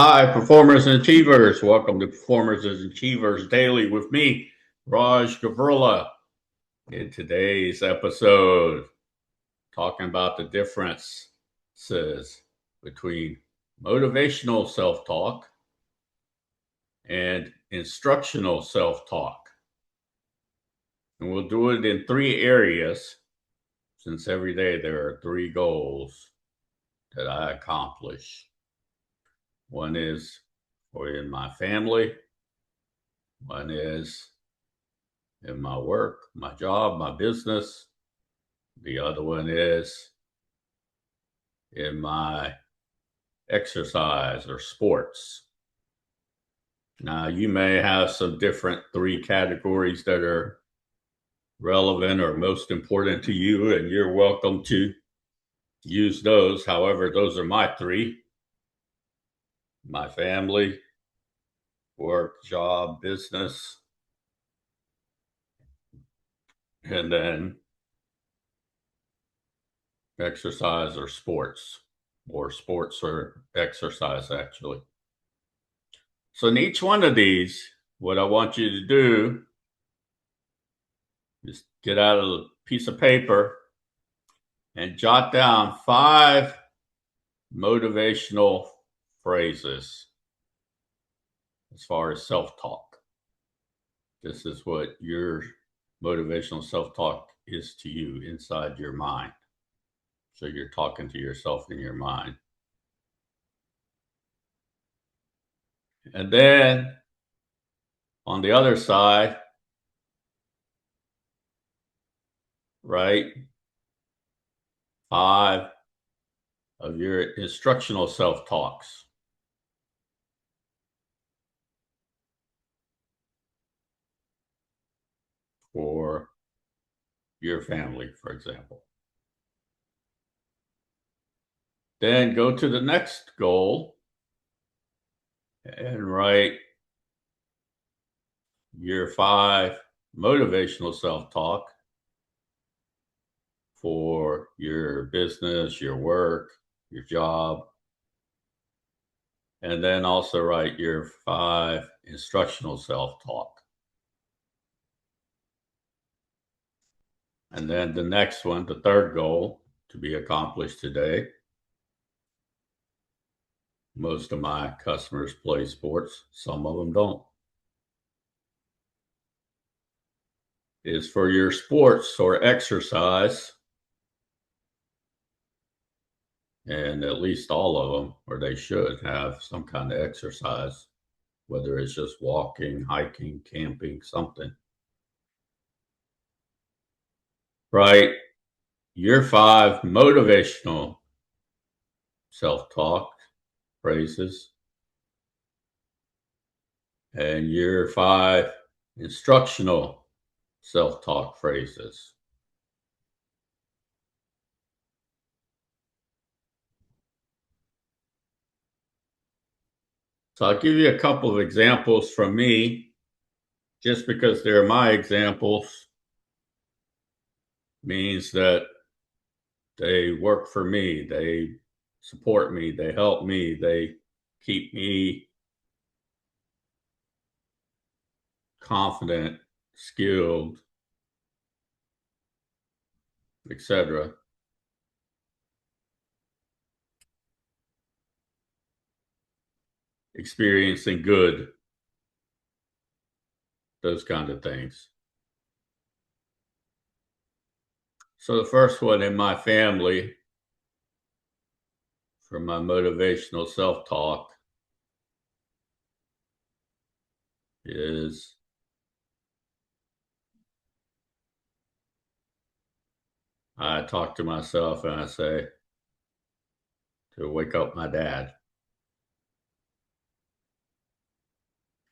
Hi, performers and achievers. Welcome to Performers and Achievers Daily with me, Raj Gavurla. In today's episode, talking about the differences between motivational self-talk and instructional self-talk. And we'll do it in three areas, since every day there are three goals that I accomplish. One is in my family, one is in my work, my job, my business. The other one is in my exercise or sports. Now, you may have some different three categories that are relevant or most important to you, and you're welcome to use those. However, those are my three: my family, work, job, business, and then exercise or sports or exercise, actually. So in each one of these, what I want you to do is get out a piece of paper and jot down 5 motivational phrases as far as self-talk. This is what your motivational self-talk is to you inside your mind. So you're talking to yourself in your mind. And then on the other side, write 5 of your instructional self-talks. For your family, for example. Then go to the next goal and write your 5 motivational self-talk for your business, your work, your job. And then also write your 5 instructional self-talk. And then the next one, the third goal to be accomplished today. Most of my customers play sports. Some of them don't. Is for your sports or exercise. And at least all of them, or they should have some kind of exercise, whether it's just walking, hiking, camping, something. Right? Your 5 motivational self-talk phrases and your 5 instructional self-talk phrases. So I'll give you a couple of examples from me. Just because they're my examples means that they work for me, they support me, they help me, they keep me confident, skilled, etc. Experiencing good, those kind of things. So the first one in my family, for my motivational self-talk, is I talk to myself and I say to wake up my dad.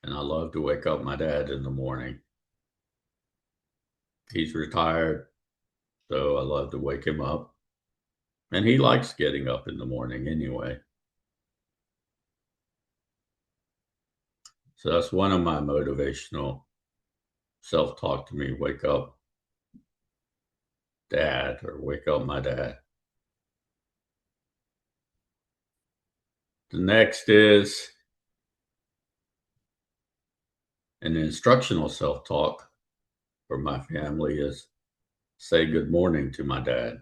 And I love to wake up my dad in the morning. He's retired, so I love to wake him up. And he likes getting up in the morning anyway. So that's one of my motivational self-talk to me, wake up dad or wake up my dad. The next is And the instructional self-talk for my family is say good morning to my dad.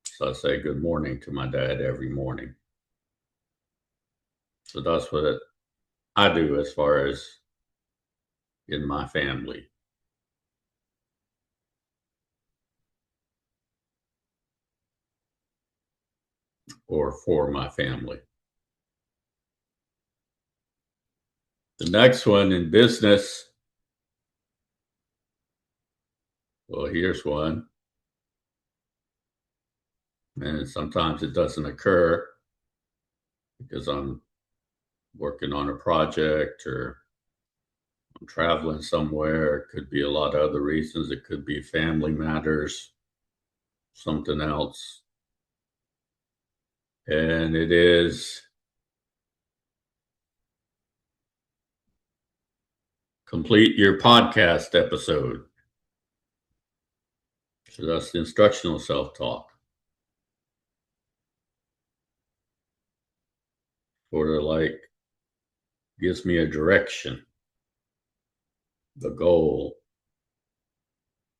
So I say good morning to my dad every morning. So that's what I do as far as in my family or for my family. The next one in business, well, here's one. And sometimes it doesn't occur because I'm working on a project or I'm traveling somewhere. It could be a lot of other reasons. It could be family matters, something else. And it is complete your podcast episode. So that's the instructional self-talk. Sort of like gives me a direction, the goal,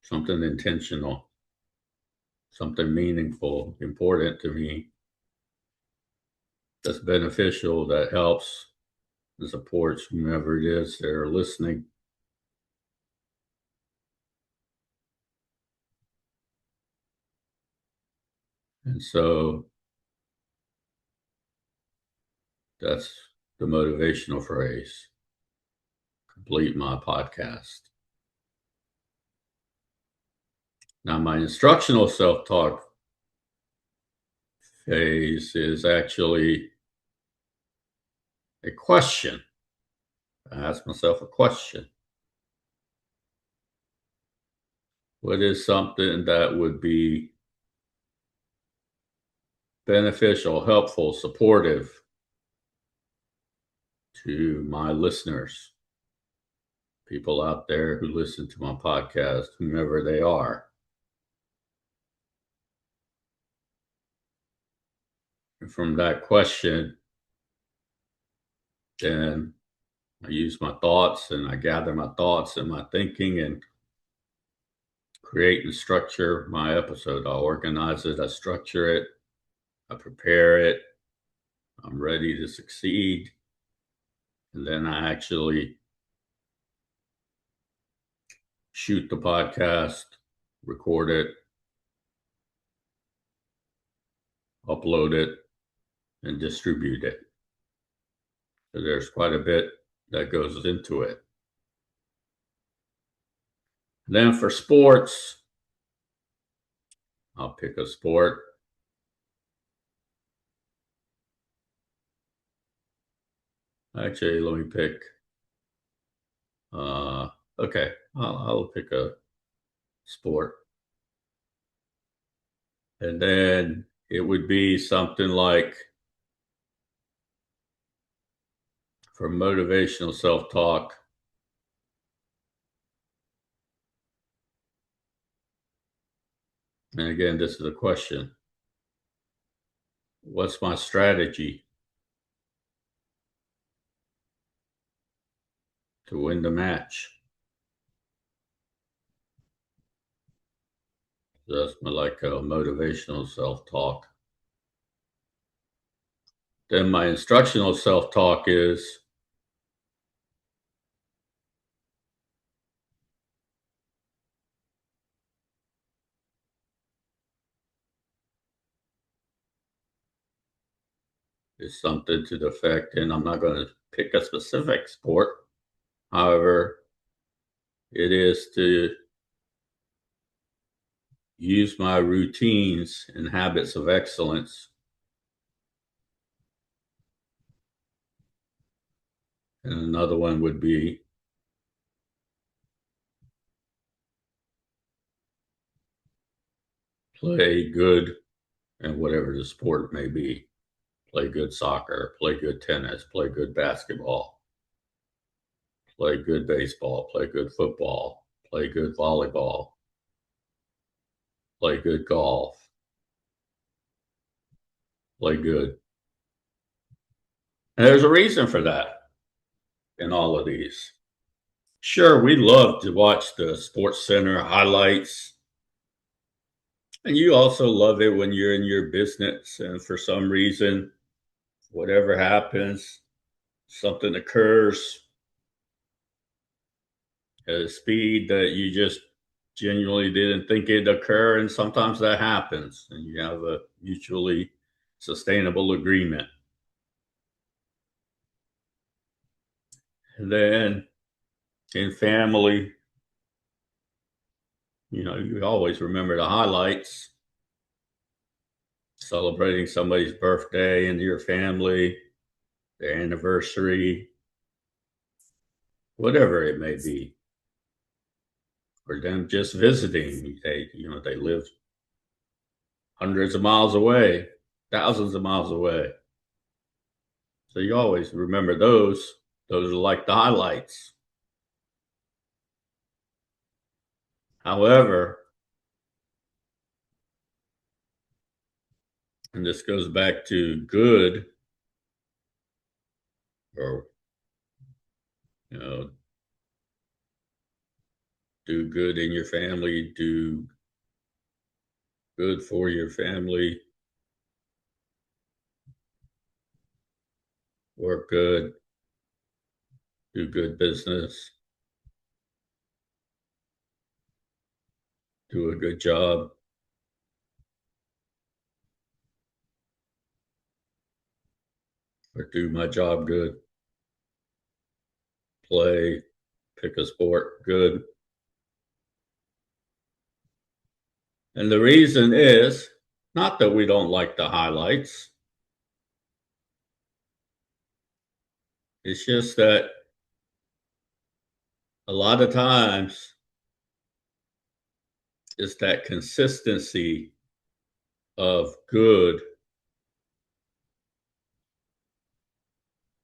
something intentional, something meaningful, important to me, that's beneficial, that helps and supports whomever it is that are listening. And so that's the motivational phrase. Complete my podcast. Now, my instructional self-talk phase is actually a question. I ask myself a question. What is something that would be beneficial, helpful, supportive to my listeners, people out there who listen to my podcast, whomever they are? And from that question, then I use my thoughts and I gather my thoughts and my thinking and create and structure my episode. I organize it, I structure it, I prepare it, I'm ready to succeed. And then I actually shoot the podcast, record it, upload it, and distribute it. So there's quite a bit that goes into it. Then for sports, I'll pick a sport. Actually, let me pick. Okay, I'll pick a sport. And then it would be something like for motivational self-talk. And again, this is a question. What's my strategy to win the match? That's like a motivational self-talk. Then my instructional self-talk is something to the effect, and I'm not going to pick a specific sport. However, it is to use my routines and habits of excellence. And another one would be play good, and whatever the sport may be. Play good soccer, play good tennis, play good basketball, play good baseball, play good football, play good volleyball, play good golf, play good. And there's a reason for that. in all of these. Sure, we love to watch the Sports Center highlights. And you also love it when you're in your business and for some reason, whatever happens, something occurs at a speed that you just genuinely didn't think it'd occur. And sometimes that happens and you have a mutually sustainable agreement. And then in family, you always remember the highlights, celebrating somebody's birthday in your family, their anniversary, whatever it may be, or them just visiting. They live hundreds of miles away, thousands of miles away. So you always remember those. Those are like the highlights. However, and this goes back to good, or you know, do good in your family, do good for your family, work good, do good business, do a good job, or do my job good, play, pick a sport good. And the reason is not that we don't like the highlights, it's just that a lot of times it's that consistency of good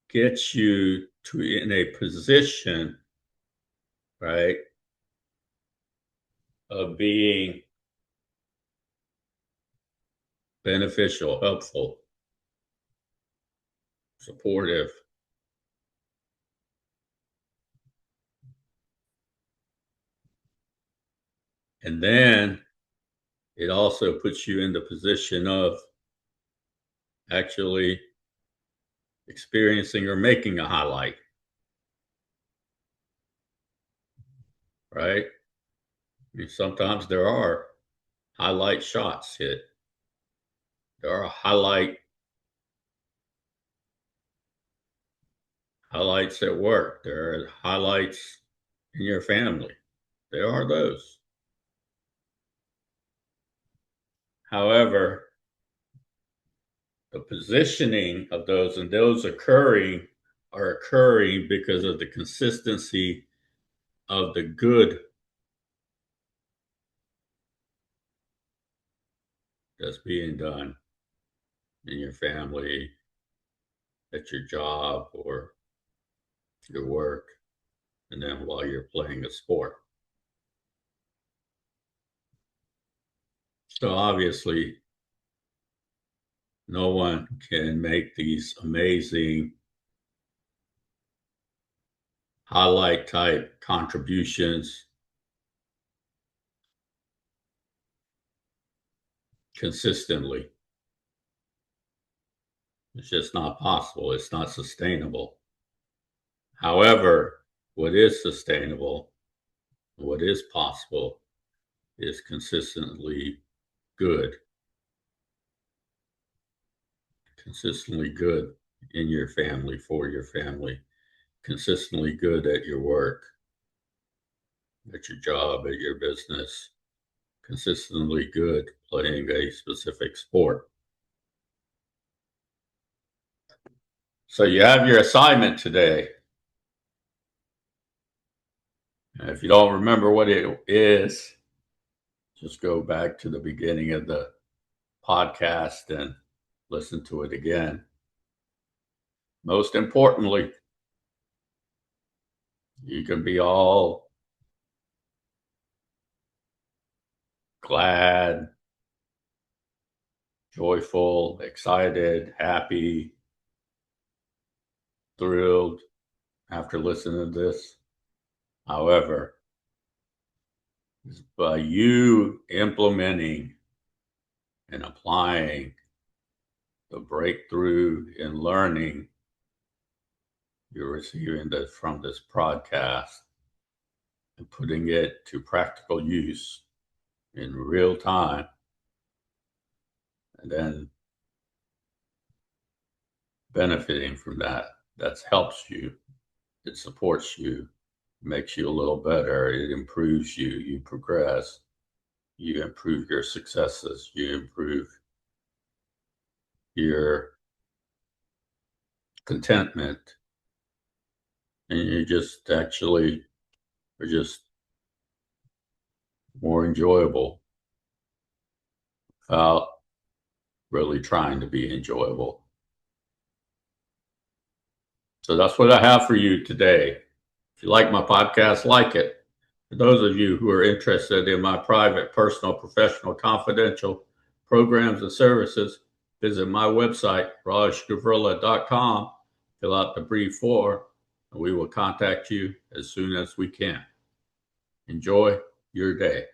gets you to in a position, right, of being beneficial, helpful, supportive. And then it also puts you in the position of actually experiencing or making a highlight, right? I mean, sometimes there are highlight shots hit. There are highlights at work. There are highlights in your family. There are those. However, the positioning of those and those are occurring because of the consistency of the good that's being done in your family, at your job, or your work, and then while you're playing a sport. So obviously, no one can make these amazing highlight type contributions consistently. It's just not possible. It's not sustainable. However, what is sustainable, what is possible, is consistently good. Consistently good in your family, for your family, consistently good at your work, at your job, at your business, consistently good playing a specific sport. So you have your assignment today. And if you don't remember what it is, just go back to the beginning of the podcast and listen to it again. Most importantly, you can be all glad, joyful, excited, happy, thrilled, after listening to this. However, is by you implementing and applying the breakthrough in learning you're receiving from this podcast and putting it to practical use in real time, and then benefiting from that. That helps you, it supports you, makes you a little better, it improves you, you progress, you improve your successes, you improve your contentment, and you just actually are just more enjoyable without really trying to be enjoyable. So that's what I have for you today. If you like my podcast, like it. For those of you who are interested in my private, personal, professional, confidential programs and services, visit my website, rajgavurla.com, fill out the brief form, and we will contact you as soon as we can. Enjoy your day.